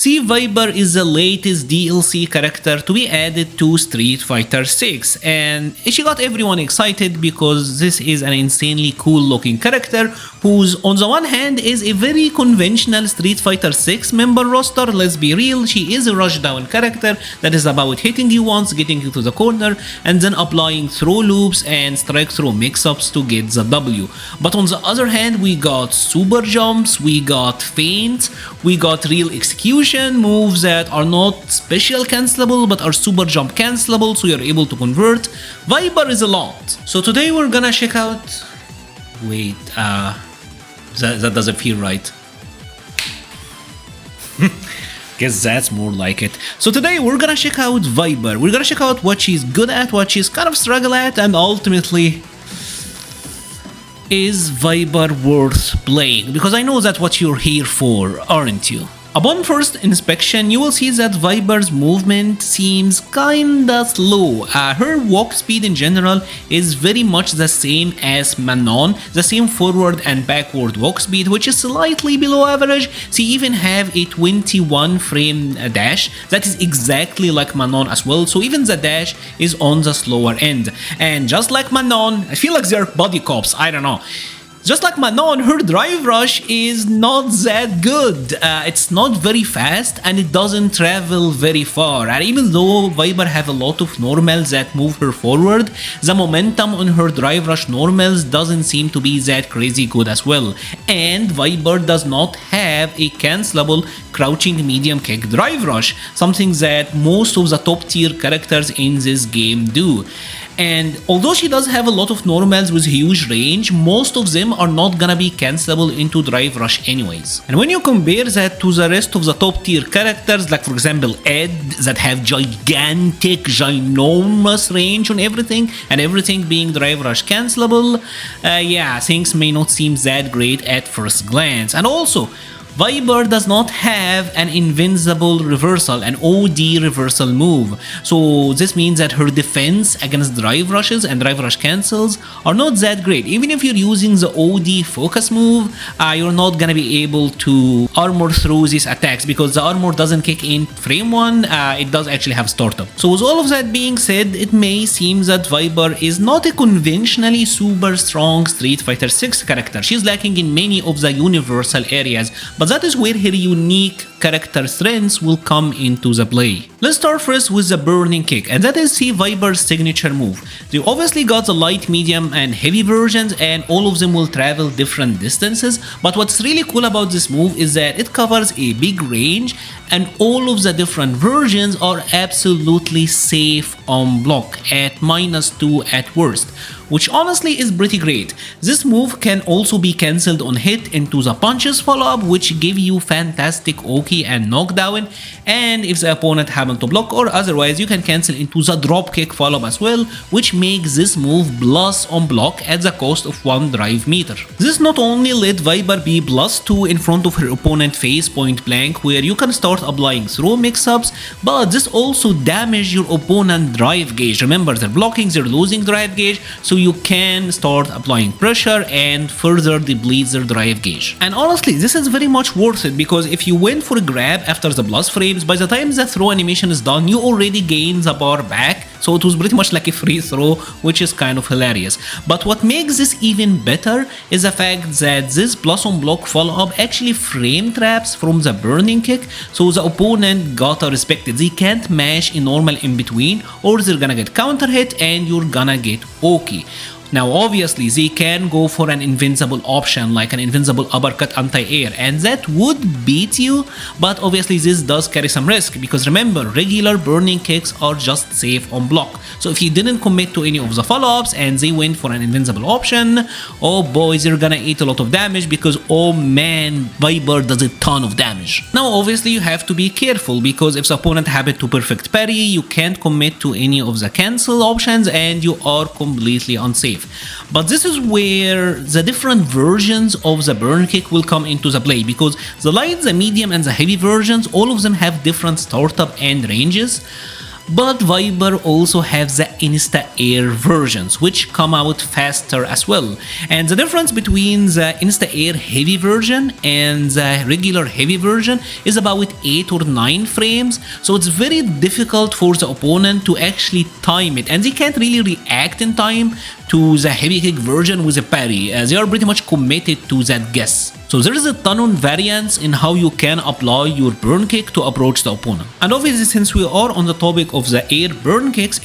C.Viper is the latest DLC character to be added to Street Fighter 6, and she got everyone excited because this is an insanely cool looking character who's on the one hand is a very conventional Street Fighter 6 member roster. Let's be real, she is a rushdown character that is about hitting you once, getting you to the corner, and then applying throw loops and strike throw mix-ups to get the W. But on the other hand, we got super jumps, we got feints, we got real execution, moves that are not special cancelable but are super jump cancelable, so you're able to convert. Viper is a lot. So today we're gonna check out... Wait, that doesn't feel right. Guess that's more like it. So today we're gonna check out Viper. We're gonna check out what she's good at, what she's kind of struggle at, and ultimately, is Viper worth playing? Because I know that's what you're here for, aren't you? Upon first inspection, you will see that Viper's movement seems kinda slow. Her walk speed in general is very much the same as Manon, the same forward and backward walk speed, which is slightly below average. She even have a 21 frame dash that is exactly like Manon as well, so even the dash is on the slower end. And just like Manon, I feel like they're body cops, I don't know. Just like Manon, her drive rush is not that good. It's not very fast and it doesn't travel very far. And even though Viper have a lot of normals that move her forward, the momentum on her drive rush normals doesn't seem to be that crazy good as well. And Viper does not have a cancelable crouching medium kick drive rush, something that most of the top tier characters in this game do. And although she does have a lot of normals with huge range, most of them are not gonna be cancelable into drive rush anyways. And when you compare that to the rest of the top tier characters, like for example Ed, that have ginormous range on everything, and everything being drive rush cancelable, yeah, things may not seem that great at first glance. And also, Viper does not have an invincible reversal, an OD reversal move. So this means that her defense against drive rushes and drive rush cancels are not that great. Even if you're using the OD focus move, you're not gonna be able to armor through these attacks because the armor doesn't kick in frame 1, it does actually have startup. So with all of that being said, it may seem that Viper is not a conventionally super strong Street Fighter 6 character. She's lacking in many of the universal areas, but that is where her unique character strengths will come into the play. Let's start first with the burning kick, and that is C.Viper's signature move. They obviously got the light, medium and heavy versions, and all of them will travel different distances, but what's really cool about this move is that it covers a big range and all of the different versions are absolutely safe on block at -2 at worst, which honestly is pretty great. This move can also be cancelled on hit into the punches follow-up, which give you fantastic Oki and knockdown, and if the opponent happen to block or otherwise, you can cancel into the drop kick follow-up as well, which makes this move plus on block at the cost of 1 drive meter. This not only let Viper be +2 in front of her opponent face point blank, where you can start applying throw mix-ups, but this also damages your opponent drive gauge. Remember, they're blocking, they're losing drive gauge, so you can start applying pressure and further deplete their drive gauge. And honestly, this is very much worth it because if you went for a grab after the plus frames, by the time the throw animation is done, you already gain the bar back, so it was pretty much like a free throw, which is kind of hilarious. But what makes this even better is the fact that this plus on block follow-up actually frame traps from the burning kick, so the opponent gotta respect it. They can't mash a normal in between or they're gonna get counter hit and you're gonna get Oki. Now obviously they can go for an invincible option like an invincible uppercut anti-air, and that would beat you, but obviously this does carry some risk because remember, regular burning kicks are just safe on block. So if you didn't commit to any of the follow-ups and they went for an invincible option, oh boy, they're gonna eat a lot of damage because oh man, Viper does a ton of damage. Now obviously you have to be careful because if the opponent happened to perfect parry, you can't commit to any of the cancel options and you are completely unsafe. But this is where the different versions of the burn kick will come into the play, because the light, the medium and the heavy versions, all of them have different startup and ranges. But Viper also have the Insta Air versions, which come out faster as well. And the difference between the Insta Air heavy version and the regular heavy version is about 8 or 9 frames, so it's very difficult for the opponent to actually time it, and they can't really react in time to the heavy kick version with a parry, as they are pretty much committed to that guess. So there is a ton of variance in how you can apply your burn kick to approach the opponent. And obviously, since we are on the topic of the air burn kicks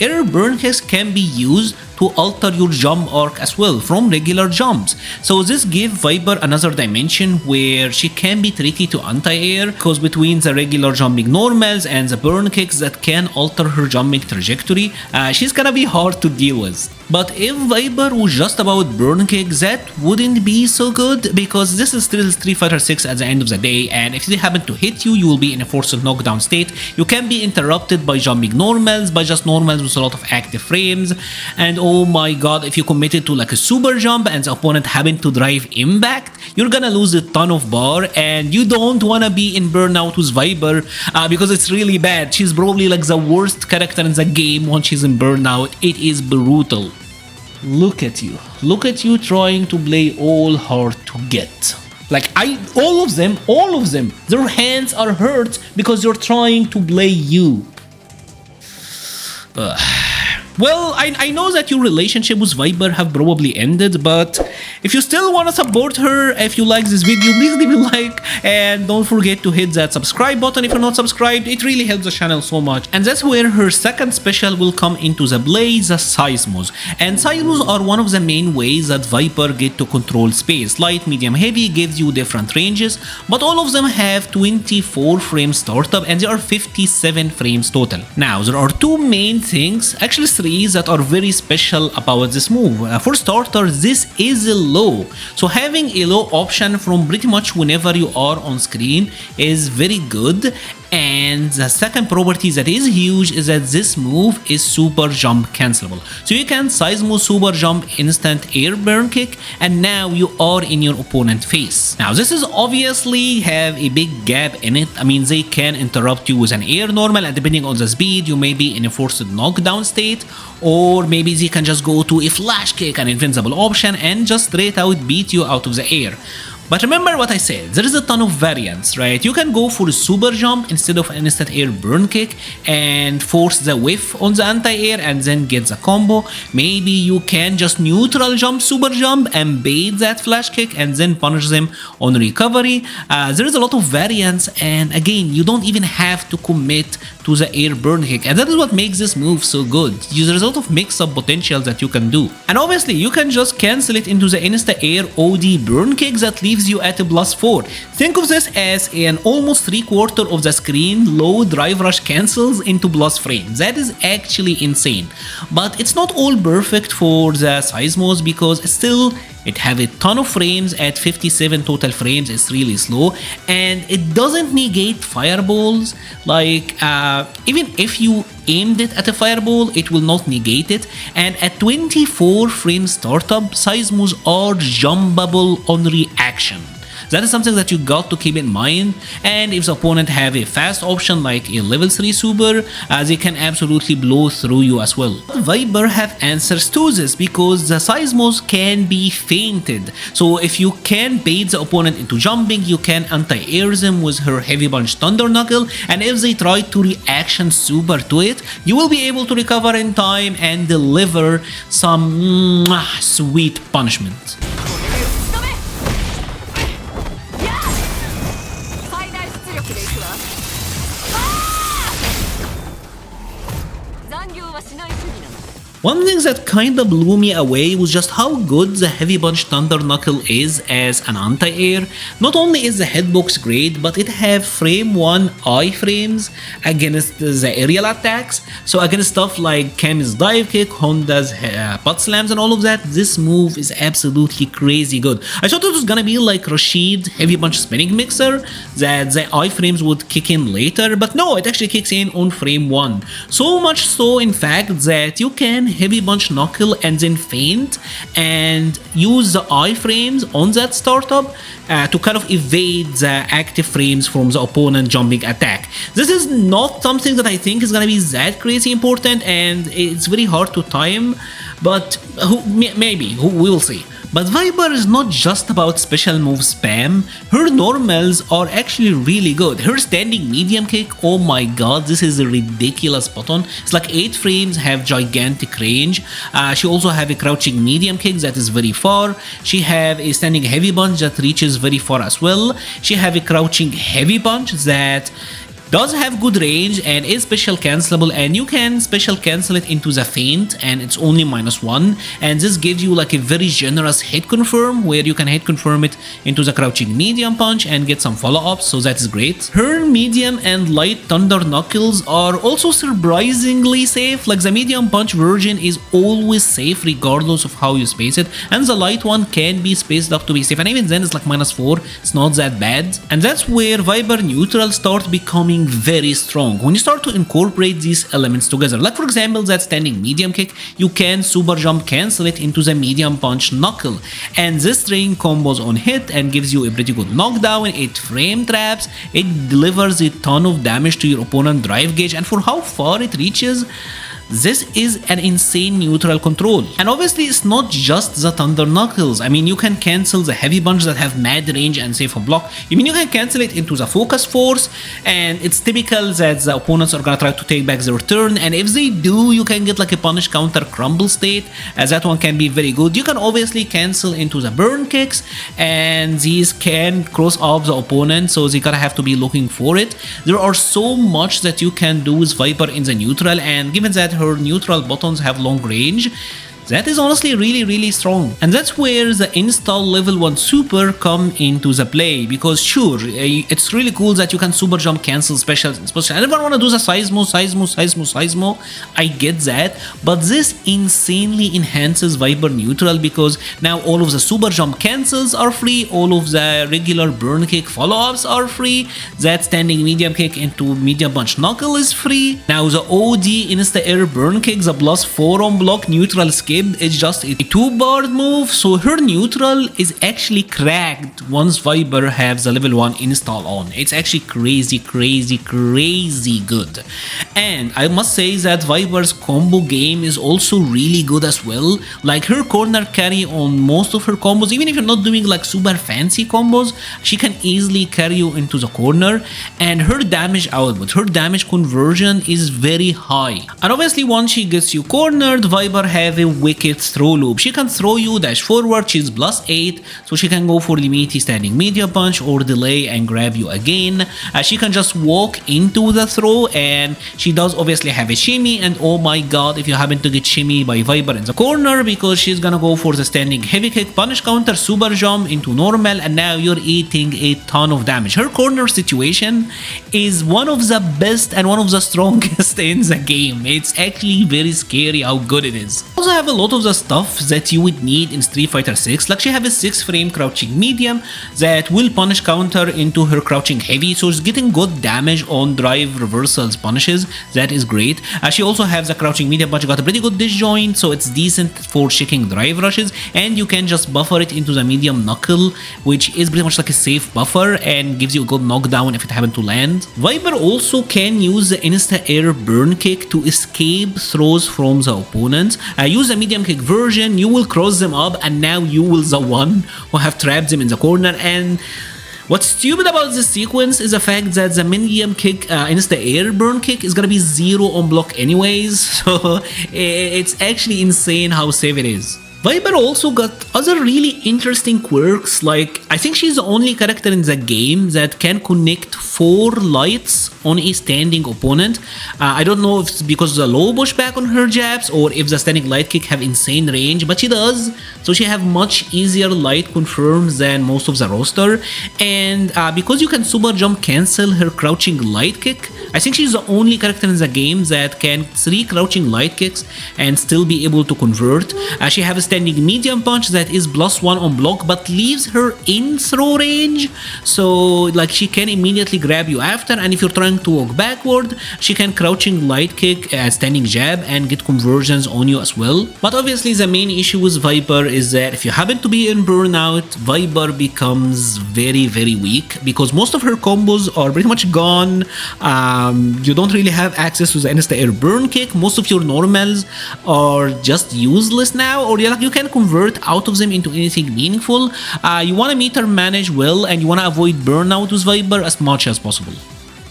can be used to alter your jump arc as well from regular jumps. So this gives Viper another dimension where she can be tricky to anti-air, because between the regular jumping normals and the burn kicks that can alter her jumping trajectory, she's gonna be hard to deal with. But if Viper was just about burn kicks, that wouldn't be so good, because this is still Street Fighter 6 at the end of the day, and if they happen to hit you, you will be in a forced knockdown state. You can be interrupted by jumping normals, by just normals with a lot of active frames, and oh my god, if you committed to like a super jump and the opponent happened to drive impact, you're gonna lose a ton of bar, and you don't wanna be in burnout with Viper because it's really bad. She's probably like the worst character in the game when she's in burnout. It is brutal. Look at you trying to play all hard to get. Like all of them, their hands are hurt because they're trying to play you. Well, I know that your relationship with Viper have probably ended, but if you still want to support her, if you like this video, please leave a like, and don't forget to hit that subscribe button if you're not subscribed. It really helps the channel so much. And that's where her second special will come into the play, the Seismos. And Seismos are one of the main ways that Viper get to control space. Light, medium, heavy gives you different ranges, but all of them have 24 frames startup and there are 57 frames total. Now, there are two main things, actually three, that are very special about this move. For starters, this is a low, so having a low option from pretty much whenever you are on screen is very good. And the second property that is huge is that this move is super jump cancelable. So you can Seismo super jump instant air burn kick, and now you are in your opponent's face. Now this is obviously have a big gap in it. I mean, they can interrupt you with an air normal, and depending on the speed, you may be in a forced knockdown state, or maybe they can just go to a flash kick, an invincible option, and just straight out beat you out of the air. But remember what I said, there is a ton of variants, right? You can go for a super jump instead of an instant air burn kick and force the whiff on the anti-air and then get the combo. Maybe you can just neutral jump, super jump, and bait that flash kick and then punish them on recovery. There is a lot of variants, and again, you don't even have to commit to the air burn kick, and that is what makes this move so good. There's a lot of mix-up potential that you can do. And obviously, you can just cancel it into the insta-air OD burn kick that leaves you at a +4. Think of this as an almost 3/4 of the screen low drive rush cancels into plus frames. That is actually insane. But it's not all perfect for the Seismos, because still it have a ton of frames at 57 total frames. It's really slow, and it doesn't negate fireballs. Like even if you aimed it at a fireball, it will not negate it. And at 24 frame startup, Seismos are jumpable on reaction. That is something that you got to keep in mind. And if the opponent have a fast option like a level 3 super, they can absolutely blow through you as well. Viper have answers to this, because the Seismos can be feinted. So if you can bait the opponent into jumping, you can anti-air them with her heavy punch Thunder Knuckle, and if they try to reaction super to it, you will be able to recover in time and deliver some sweet punishment. One thing that kinda blew me away was just how good the Heavy Punch Thunder Knuckle is as an anti-air. Not only is the hitbox great, but it have frame 1 iframes against the aerial attacks. So against stuff like Kami's dive kick, Honda's butt slams and all of that, this move is absolutely crazy good. I thought it was gonna be like Rashid Heavy Punch Spinning Mixer, that the iframes would kick in later, but no, it actually kicks in on frame 1. So much so, in fact, that you can heavy punch Knuckle and then feint and use the iframes on that startup to kind of evade the active frames from the opponent jumping attack. This is not something that I think is gonna be that crazy important, and it's very hard to time, but maybe we will see. But Viper is not just about special move spam, her normals are actually really good. Her standing medium kick, oh my god, this is a ridiculous button. It's like 8 frames, have gigantic range. She also have a crouching medium kick that is very far. She have a standing heavy punch that reaches very far as well. She have a crouching heavy punch that does have good range and is special cancelable, and you can special cancel it into the feint and it's only -1, and this gives you like a very generous hit confirm where you can hit confirm it into the crouching medium punch and get some follow-ups, so that is great. Her medium and light thunder knuckles are also surprisingly safe. Like the medium punch version is always safe regardless of how you space it, and the light one can be spaced up to be safe, and even then it's like -4, it's not that bad. And that's where Viper neutral start becoming very strong when you start to incorporate these elements together. Like for example, that standing medium kick, you can super jump cancel it into the medium punch Knuckle, and this string combos on hit and gives you a pretty good knockdown. It frame traps, it delivers a ton of damage to your opponent drive gauge, and for how far it reaches, this is an insane neutral control. And obviously it's not just the thunder knuckles. I mean, you can cancel the heavy punch that have mad range and safe on block. I mean, you can cancel it into the focus force, and it's typical that the opponents are gonna try to take back their turn, and if they do, you can get like a punish counter crumble state, as that one can be very good. You can obviously cancel into the burn kicks, and these can cross off the opponent, so they gotta have to be looking for it. There are so much that you can do with Viper in the neutral, and given that her neutral buttons have long range, that is honestly really strong. And that's where the install level 1 super come into the play, because sure, it's really cool that you can super jump cancel specials. I never want to do the Seismo, I get that, but this insanely enhances Viper neutral, because now all of the super jump cancels are free, all of the regular burn kick follow-ups are free, that standing medium kick into medium punch knuckle is free. Now the OD insta air burn kick, the +4 on block neutral skip, it's just a 2-bar move, so her neutral is actually cracked once Viper has the level 1 install on. It's actually crazy good. And I must say that Viper's combo game is also really good as well. Like her corner carry on most of her combos, even if you're not doing like super fancy combos, she can easily carry you into the corner, and her damage output, her damage conversion is very high. And obviously once she gets you cornered, Viper have a wicked throw loop. She can throw you, dash forward, she's +8, so she can go for the meaty standing medium punch or delay and grab you again. She can just walk into the throw, and she does obviously have a shimmy, and oh my god if you happen to get shimmy by Viper in the corner, because she's gonna go for the standing heavy kick, punish counter, super jump into normal, and now you're eating a ton of damage. Her corner situation is one of the best and one of the strongest in the game. It's actually very scary how good it is. Also have a lot of the stuff that you would need in Street Fighter 6. Like she have a 6-frame crouching medium that will punish counter into her crouching heavy, so it's getting good damage on drive reversals punishes. That is great. She also has a crouching medium punch, got a pretty good disjoint, so it's decent for shaking drive rushes, and you can just buffer it into the medium knuckle, which is pretty much like a safe buffer and gives you a good knockdown if it happened to land. Viper also can use the insta air burn kick to escape throws from the opponent. Use the medium kick version, you will cross them up, and now you will the one who have trapped them in the corner. And what's stupid about this sequence is the fact that the medium kick insta air burn kick is gonna be 0 on block anyways, so it's actually insane how safe it is. Viper also got other really interesting quirks, like I think she's the only character in the game that can connect 4 lights on a standing opponent. I don't know if it's because of the low pushback on her jabs or if the standing light kick have insane range, but she does, so she have much easier light confirms than most of the roster. And because you can super jump cancel her crouching light kick, I think she's the only character in the game that can 3 crouching light kicks and still be able to convert. She have a standing medium punch that is +1 on block but leaves her in throw range, so like she can immediately grab you after, and if you're trying to walk backward, she can crouching light kick, standing jab, and get conversions on you as well. But obviously the main issue with Viper is that if you happen to be in burnout, Viper becomes very weak because most of her combos are pretty much gone. You don't really have access to the insta air burn kick. Most of your normals are just useless now, or you can convert out of them into anything meaningful. You want to meter manage well, and you want to avoid burnout with Viper as much as possible.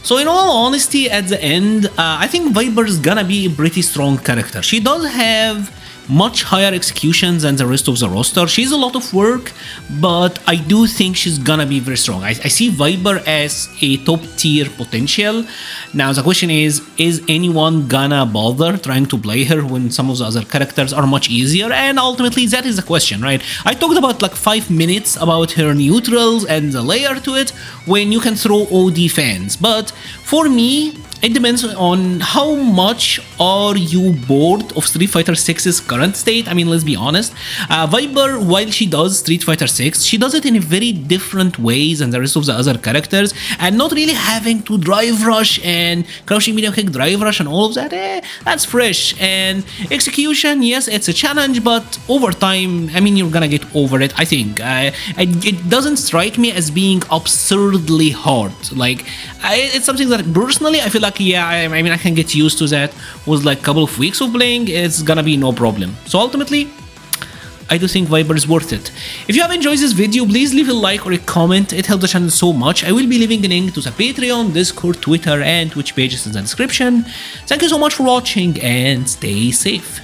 So in all honesty, at the end, I think Viper is gonna be a pretty strong character. She does have much higher execution than the rest of the roster. She's a lot of work, but I do think she's gonna be very strong. I see Viper as a top tier potential. Now the question is anyone gonna bother trying to play her when some of the other characters are much easier? And ultimately that is the question, right? I talked about like 5 minutes about her neutrals and the layer to it when you can throw OD fans, but for me, it depends on how much are you bored of Street Fighter 6's current state. I mean, let's be honest. Viper, while she does Street Fighter 6, she does it in a very different ways than the rest of the other characters, and not really having to drive rush and crouching medium kick drive rush and all of that. That's fresh. And execution, yes, it's a challenge, but over time, I mean, you're gonna get over it, I think. It doesn't strike me as being absurdly hard. Like, it's something that personally I feel like, yeah, I mean, I can get used to that. With like a couple of weeks of playing, it's gonna be no problem. So ultimately, I do think Viper is worth it. If you have enjoyed this video, please leave a like or a comment. It helps the channel so much. I will be leaving a link to the Patreon, Discord, Twitter, and Twitch pages in the description. Thank you so much for watching, and stay safe.